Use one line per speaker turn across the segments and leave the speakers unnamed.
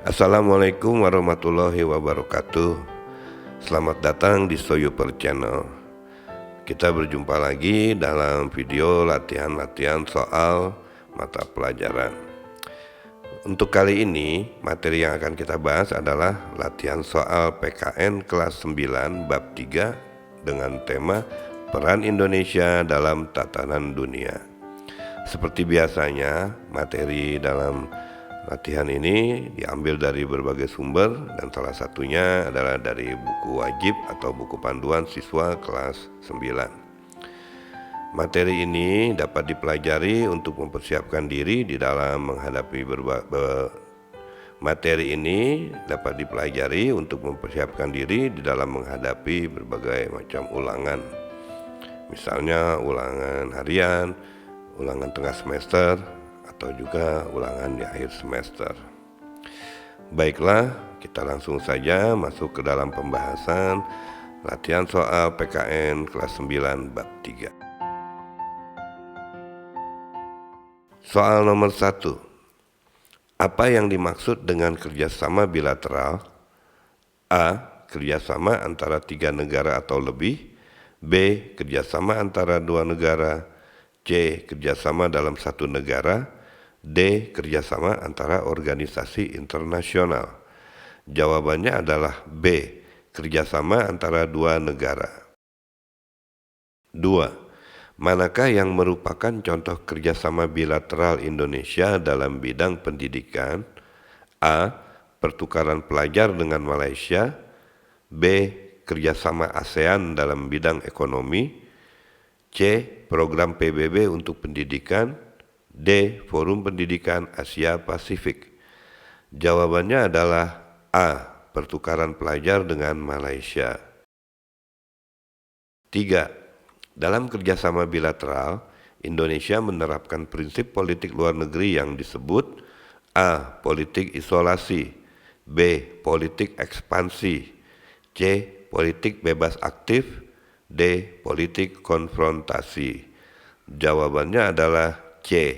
Assalamualaikum warahmatullahi wabarakatuh. Selamat datang di Soyuper Channel. Kita berjumpa lagi dalam video latihan-latihan soal mata pelajaran. Untuk kali ini, materi yang akan kita bahas adalah latihan soal PKN kelas 9 bab 3 dengan tema Peran Indonesia dalam Tatanan Dunia. Seperti biasanya, materi dalam latihan ini diambil dari berbagai sumber dan salah satunya adalah dari buku wajib atau buku panduan siswa kelas 9. Materi ini dapat dipelajari untuk mempersiapkan diri di dalam menghadapi berbagai macam ulangan. Misalnya ulangan harian, ulangan tengah semester, atau juga ulangan di akhir semester. Baiklah, kita langsung saja masuk ke dalam pembahasan latihan soal PKN kelas 9 bab 3. Soal nomor 1. Apa yang dimaksud dengan kerjasama bilateral? A. Kerjasama antara 3 negara atau lebih. B. Kerjasama antara 2 negara. C. Kerjasama dalam 1 negara. D. Kerjasama antara organisasi internasional. Jawabannya adalah B. Kerjasama antara 2 negara. 2. Manakah yang merupakan contoh kerjasama bilateral Indonesia dalam bidang pendidikan? A. Pertukaran pelajar dengan Malaysia. B. Kerjasama ASEAN dalam bidang ekonomi. C. Program PBB untuk pendidikan. D. Forum Pendidikan Asia Pasifik. Jawabannya adalah A. Pertukaran pelajar dengan Malaysia. 3. Dalam kerjasama bilateral, Indonesia menerapkan prinsip politik luar negeri yang disebut A. Politik isolasi. B. Politik ekspansi. C. Politik bebas aktif. D. Politik konfrontasi. Jawabannya adalah C.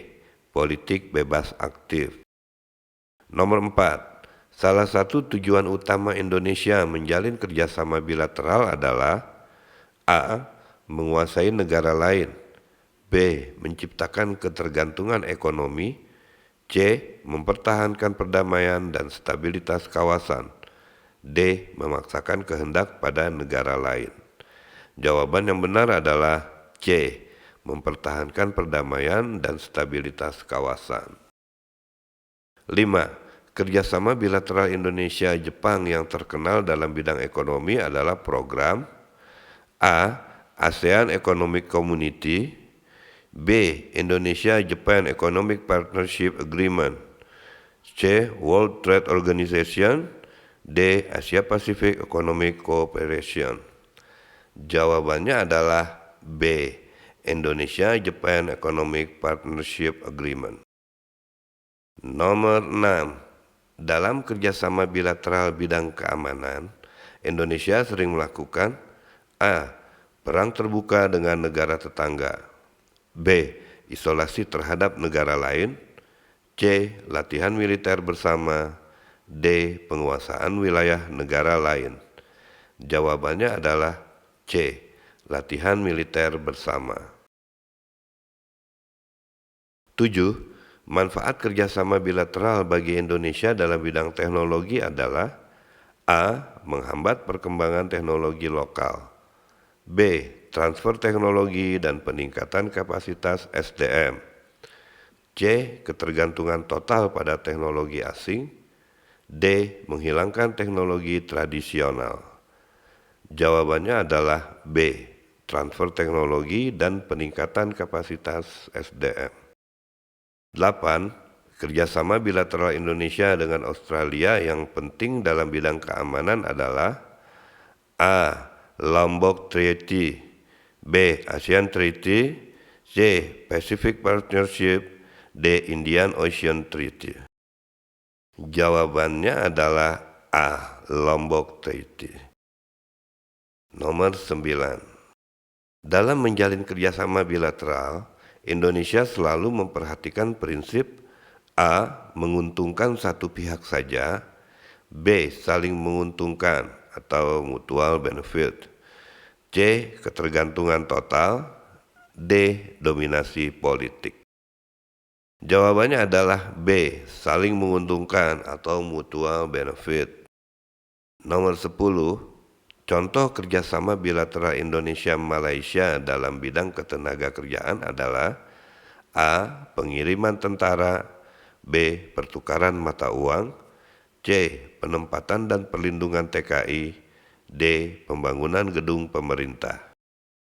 Politik bebas aktif. Nomor 4. Salah satu tujuan utama Indonesia menjalin kerjasama bilateral adalah A. Menguasai negara lain. B. Menciptakan ketergantungan ekonomi. C. Mempertahankan perdamaian dan stabilitas kawasan. D. Memaksakan kehendak pada negara lain. Jawaban yang benar adalah C. Mempertahankan perdamaian dan stabilitas kawasan. 5. Kerjasama bilateral Indonesia-Jepang yang terkenal dalam bidang ekonomi adalah program A. ASEAN Economic Community. B. Indonesia-Japan Economic Partnership Agreement. C. World Trade Organization. D. Asia Pacific Economic Cooperation. Jawabannya adalah B. Indonesia-Japan Economic Partnership Agreement. Nomor 6. Dalam kerjasama bilateral bidang keamanan, Indonesia sering melakukan A. Perang terbuka dengan negara tetangga. B. Isolasi terhadap negara lain. C. Latihan militer bersama. D. Penguasaan wilayah negara lain. Jawabannya adalah C. Latihan militer bersama. 7. Manfaat kerjasama bilateral bagi Indonesia dalam bidang teknologi adalah A. Menghambat perkembangan teknologi lokal. B. Transfer teknologi dan peningkatan kapasitas SDM. C. Ketergantungan total pada teknologi asing. D. Menghilangkan teknologi tradisional. Jawabannya adalah B. Transfer teknologi dan peningkatan kapasitas SDM. 8. Kerjasama bilateral Indonesia dengan Australia yang penting dalam bidang keamanan adalah A. Lombok Treaty. B. ASEAN Treaty. C. Pacific Partnership. D. Indian Ocean Treaty. Jawabannya adalah A. Lombok Treaty. Nomor 9. Dalam menjalin kerjasama bilateral, Indonesia selalu memperhatikan prinsip A. Menguntungkan satu pihak saja, B. Saling menguntungkan atau mutual benefit. C. Ketergantungan total. D. Dominasi politik. Jawabannya adalah B. Saling menguntungkan atau mutual benefit. Nomor 10. Contoh kerjasama bilateral Indonesia-Malaysia dalam bidang ketenaga kerjaan adalah A. Pengiriman tentara. B. Pertukaran mata uang. C. Penempatan dan perlindungan TKI. D. Pembangunan gedung pemerintah.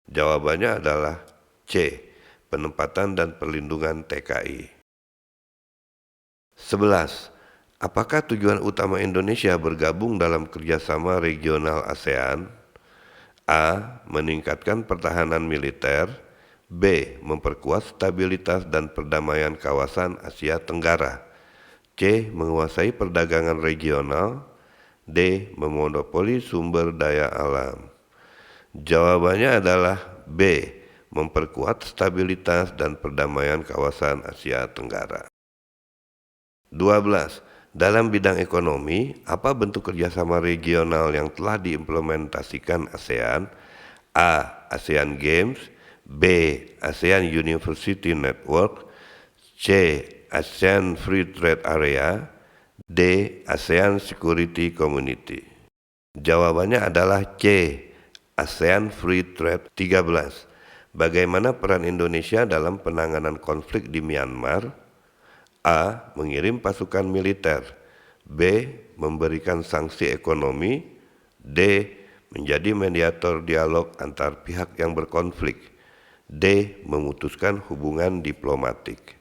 Jawabannya adalah C. Penempatan dan perlindungan TKI. 11. Apakah tujuan utama Indonesia bergabung dalam kerjasama regional ASEAN? A. Meningkatkan pertahanan militer. B. Memperkuat stabilitas dan perdamaian kawasan Asia Tenggara. C. Menguasai perdagangan regional. D. Memonopoli sumber daya alam. Jawabannya adalah B. Memperkuat stabilitas dan perdamaian kawasan Asia Tenggara. 12. Dalam bidang ekonomi, apa bentuk kerjasama regional yang telah diimplementasikan ASEAN? A. ASEAN Games. B. ASEAN University Network. C. ASEAN Free Trade Area. D. ASEAN Security Community. Jawabannya adalah C. ASEAN Free Trade. 13. Bagaimana peran Indonesia dalam penanganan konflik di Myanmar? A. Mengirim pasukan militer. B. Memberikan sanksi ekonomi. D. Menjadi mediator dialog antar pihak yang berkonflik. D. Memutuskan hubungan diplomatik.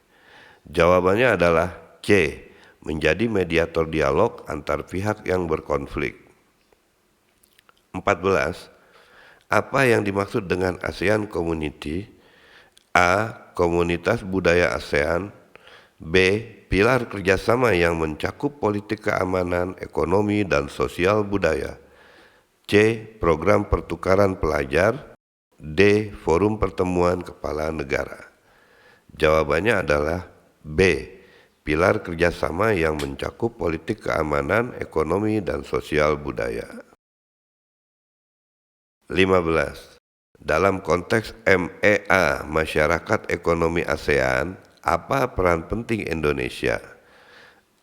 Jawabannya adalah C. Menjadi mediator dialog antar pihak yang berkonflik. 14. Apa yang dimaksud dengan ASEAN Community? A. Komunitas budaya ASEAN. B. Pilar kerjasama yang mencakup politik keamanan, ekonomi, dan sosial budaya. C. Program pertukaran pelajar. D. Forum pertemuan kepala negara. Jawabannya adalah B. Pilar kerjasama yang mencakup politik keamanan, ekonomi, dan sosial budaya. 15. Dalam konteks MEA, Masyarakat Ekonomi ASEAN, apa peran penting Indonesia?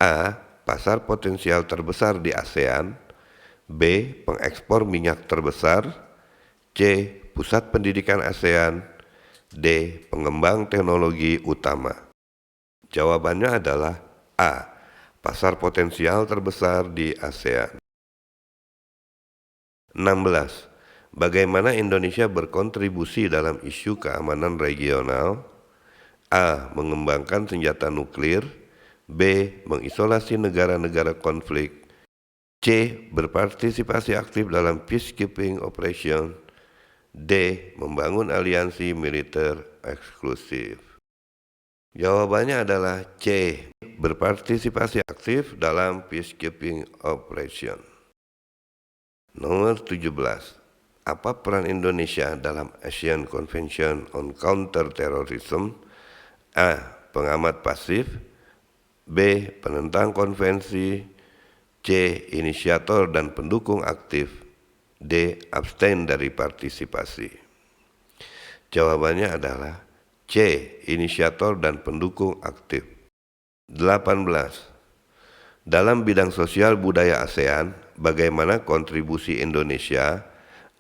A. Pasar potensial terbesar di ASEAN. B. Pengekspor minyak terbesar. C. Pusat pendidikan ASEAN. D. Pengembang teknologi utama. Jawabannya adalah A. Pasar potensial terbesar di ASEAN. 16. Bagaimana Indonesia berkontribusi dalam isu keamanan regional? A. Mengembangkan senjata nuklir. B. Mengisolasi negara-negara konflik. C. Berpartisipasi aktif dalam peacekeeping operation. D. Membangun aliansi militer eksklusif. Jawabannya adalah C. Berpartisipasi aktif dalam peacekeeping operation. Nomor 17. Apa peran Indonesia dalam ASEAN Convention on Counter-Terrorism? A. Pengamat pasif. B. Penentang konvensi. C. Inisiator dan pendukung aktif. D. Abstain dari partisipasi. Jawabannya adalah C. Inisiator dan pendukung aktif. 18. Dalam bidang sosial budaya ASEAN, bagaimana kontribusi Indonesia?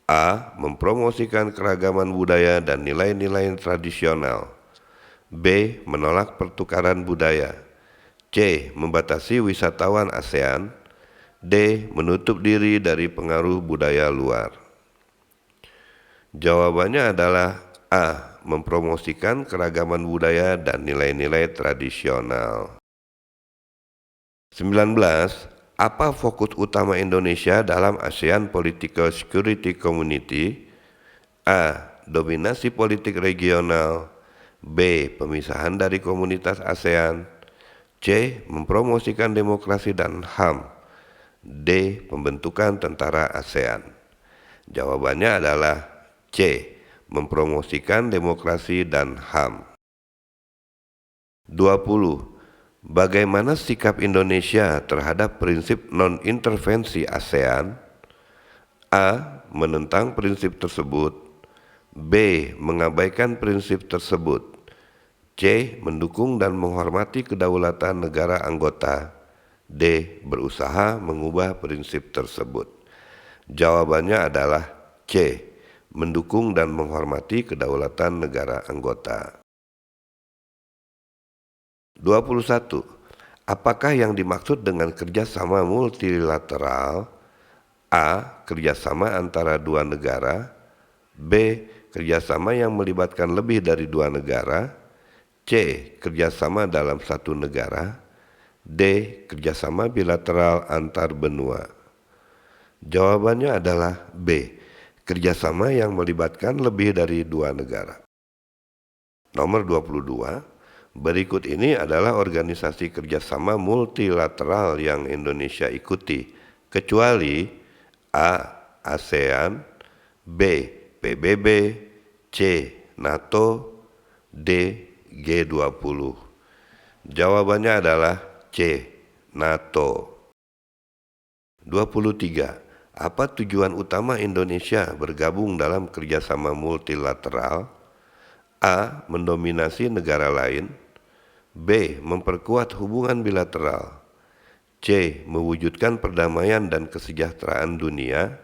A. Mempromosikan keragaman budaya dan nilai-nilai tradisional. B. Menolak pertukaran budaya. C. Membatasi wisatawan ASEAN. D. Menutup diri dari pengaruh budaya luar. Jawabannya adalah A. Mempromosikan keragaman budaya dan nilai-nilai tradisional. 19. Apa fokus utama Indonesia dalam ASEAN Political Security Community? A. Dominasi politik regional. B. Pemisahan dari komunitas ASEAN. C. Mempromosikan demokrasi dan HAM. D. Pembentukan tentara ASEAN. Jawabannya adalah C. Mempromosikan demokrasi dan HAM. 20. Bagaimana sikap Indonesia terhadap prinsip non-intervensi ASEAN? A. Menentang prinsip tersebut. B. Mengabaikan prinsip tersebut. C. Mendukung dan menghormati kedaulatan negara anggota. D. Berusaha mengubah prinsip tersebut. Jawabannya adalah C. Mendukung dan menghormati kedaulatan negara anggota. 21. Apakah yang dimaksud dengan kerjasama multilateral? A. Kerjasama antara dua negara. B. Kerjasama yang melibatkan lebih dari dua negara. C. Kerjasama dalam satu negara. D. Kerjasama bilateral antar benua. Jawabannya adalah B. Kerjasama yang melibatkan lebih dari dua negara. Nomor 22. Berikut ini adalah organisasi kerjasama multilateral yang Indonesia ikuti, kecuali A. ASEAN, B. PBB, C. NATO, D. G20. Jawabannya adalah C. NATO. 23. Apa tujuan utama Indonesia bergabung dalam kerjasama multilateral? A. Mendominasi negara lain. B. Memperkuat hubungan bilateral. C. Mewujudkan perdamaian dan kesejahteraan dunia.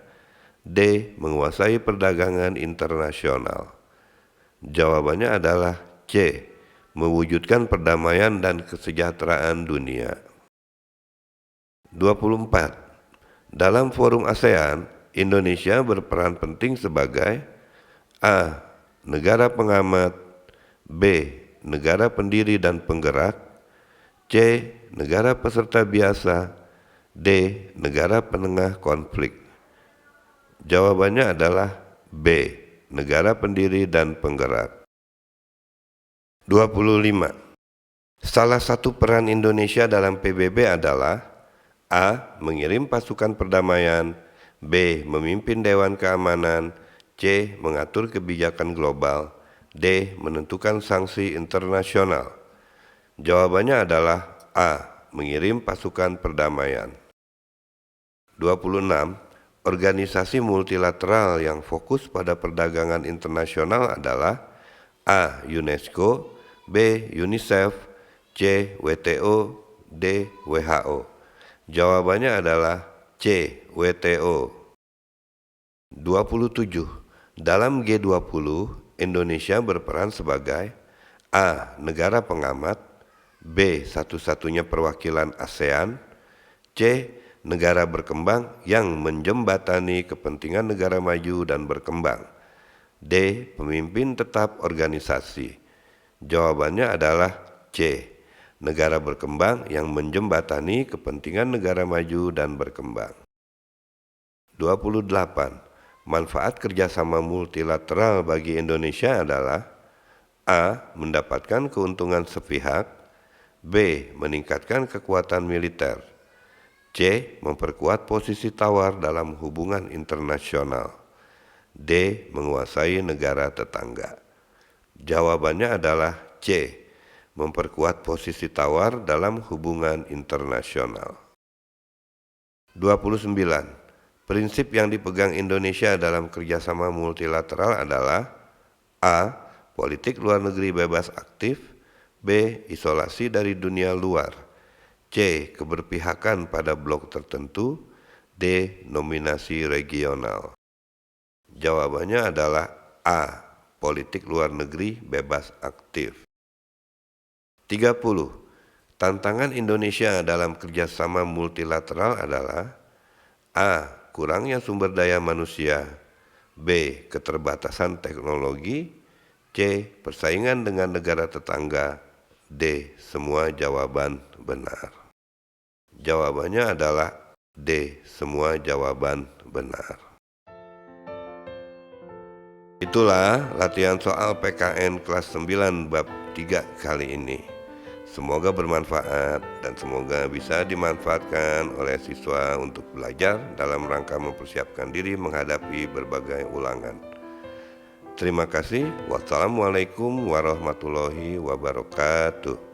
D. Menguasai perdagangan internasional. Jawabannya adalah C. Mewujudkan perdamaian dan kesejahteraan dunia. 24. Dalam forum ASEAN, Indonesia berperan penting sebagai A. Negara pengamat. B. Negara pendiri dan penggerak. C. Negara peserta biasa. D. Negara penengah konflik. Jawabannya adalah B. Negara pendiri dan penggerak. 25. Salah satu peran Indonesia dalam PBB adalah A. Mengirim pasukan perdamaian. B. Memimpin Dewan Keamanan. C. Mengatur kebijakan global. D. Menentukan sanksi internasional. Jawabannya adalah A. Mengirim pasukan perdamaian. 26. Organisasi multilateral yang fokus pada perdagangan internasional adalah A. UNESCO, B. UNICEF, C. WTO, D. WHO. Jawabannya adalah C. WTO. 27. Dalam G20, Indonesia berperan sebagai A. Negara pengamat. B. Satu-satunya perwakilan ASEAN. C. Negara berkembang yang menjembatani kepentingan negara maju dan berkembang. D. Pemimpin tetap organisasi. Jawabannya adalah C. Negara berkembang yang menjembatani kepentingan negara maju dan berkembang. 28. Manfaat kerjasama multilateral bagi Indonesia adalah A. Mendapatkan keuntungan sepihak. B. Meningkatkan kekuatan militer. C. Memperkuat posisi tawar dalam hubungan internasional. D. Menguasai negara tetangga. Jawabannya adalah C. Memperkuat posisi tawar dalam hubungan internasional. 29. Prinsip yang dipegang Indonesia dalam kerjasama multilateral adalah A. Politik luar negeri bebas aktif. B. Isolasi dari dunia luar. C. Keberpihakan pada blok tertentu. D. Nominasi regional. Jawabannya adalah A. Politik luar negeri bebas aktif. 30. Tantangan Indonesia dalam kerjasama multilateral adalah A. Kurangnya sumber daya manusia. B. Keterbatasan teknologi. C. Persaingan dengan negara tetangga. D. Semua jawaban benar. Jawabannya adalah D. Semua jawaban benar. Itulah latihan soal PKN kelas 9 bab 3 kali ini. Semoga bermanfaat dan semoga bisa dimanfaatkan oleh siswa untuk belajar dalam rangka mempersiapkan diri menghadapi berbagai ulangan. Terima kasih. Wassalamualaikum warahmatullahi wabarakatuh.